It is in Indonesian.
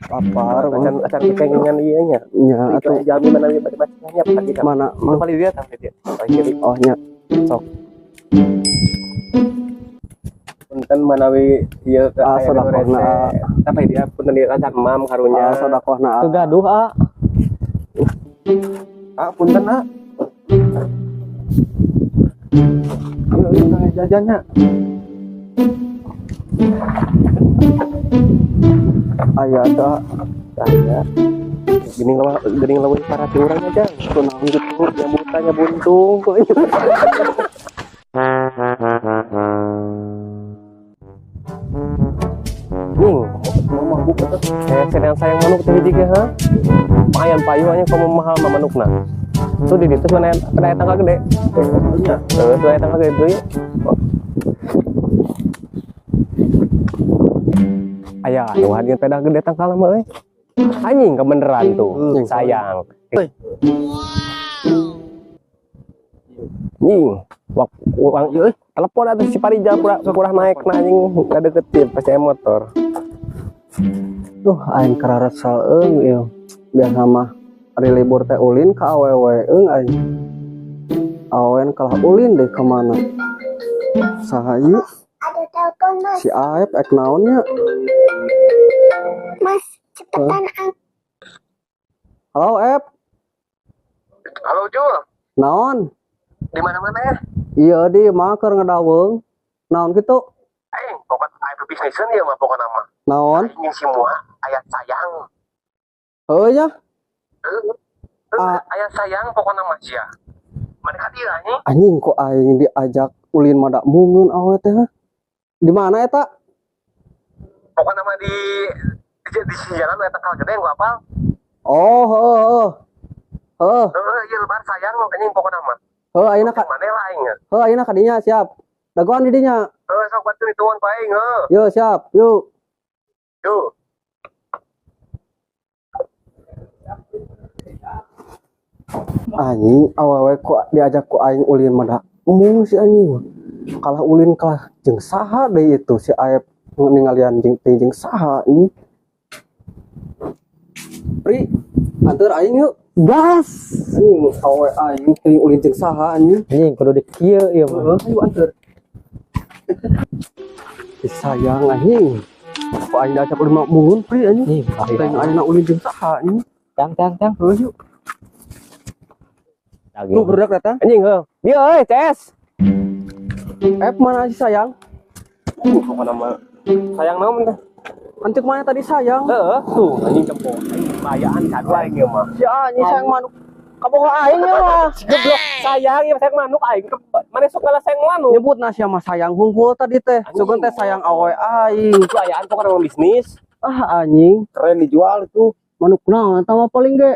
Lapar, acan kecengengan iya nya. nya atuh. Jami mana dia baca-bacanya pagi dah. Mana Mana paling dia sampai dia. Kiri. oh nya sok Punten manawi ieu ke aya sodakohna. tapi dia punten dia acan mam karunya. Sodakohna Tuh gaduh Punten Ayo jajannya. aya ada Saya gening lawan para urang aja. kunaon gitu. Nyambutanya buntung kok. Ning, mau buka tuh. Sedang sayang manuk teh hiji ge ha. Payan payuannya kamu mahal mah manukna. Tuh di ditu mana aya tangga gede. Iya. Tuh aya tangga gede deui. Aya anu hadiah pedah gede tangkal mah euy. Anjing kebeneran tuh, sayang. Nying, uang euy, telepon atuh si Parija kurang naik na anjing ngadeketin pas aya motor. Duh aing kararet saeung ieu. Biasa mah ari libur teh ulin ka awewe aing. Awen kalah ulin deh kemana? Saha ieu? Ada telepon mas. Si Aep ek naonnya? Mas cepetan Halo Ep, Halo Jul, naon? di mana-mana ya? Iya di mah keur ngadaweung. Naon kitu? Aing pokok aya bisniseun ieu mah pokona mah. Naon? Aing semua aya sayang. Heuh nya? Aya sayang pokona mah sia. Mana ka dieu anjing? Anjing kok aing diajak ulin mada mungun awe teh. Di mana eta? Pokona mah di si jalan eta kal gede gua apal. Oh, heuh. Heuh. Ieu lebar sayang anjing pokona mah. Heuh ayeuna ka Mana lah aing? heuh ayeuna ka dinya siap. Dagoan di dinya. Sok bantu dituan ku aing Yo siap, yuk. Yuk. Anjing awewe kok diajak ku aing ulin mada mung si anjing. Kalah ulin kalah jeung saha deui itu si Aep ningalian jeung saha ini. Pri, anteur aing yuk. Gas. Anjing awewe aing teuing ulin jeung saha anjing. anjing kudu di kieu ieu mah. Ayo anteur. Sayang anjing. Kok aing diajak ulin mah mungun Pri anjing. Teuing ayeuna ulin jeung saha anjing. Tang Heuh yuk. Lu berak datang? Anjing heuh. Dia euy, CS. Ep mana sih sayang? Pokona mah sayang naon teh? Antik mana tadi sayang? Heeh, tuh anjing cempok. Bayaan kadua aing ieu mah. Si anjing sayang manuk. Kabogo aing ya mah. Goblok, sayang ieu sayang manuk aing. Mana sok ngalah sayang manuk. Nyebutna sia mah sayang hungkul tadi teh. Sugan teh sayang awe aing. Itu ayaan pokona mah bisnis. Ah anjing, Keren dijual itu. manuk naon eta mah paling ge.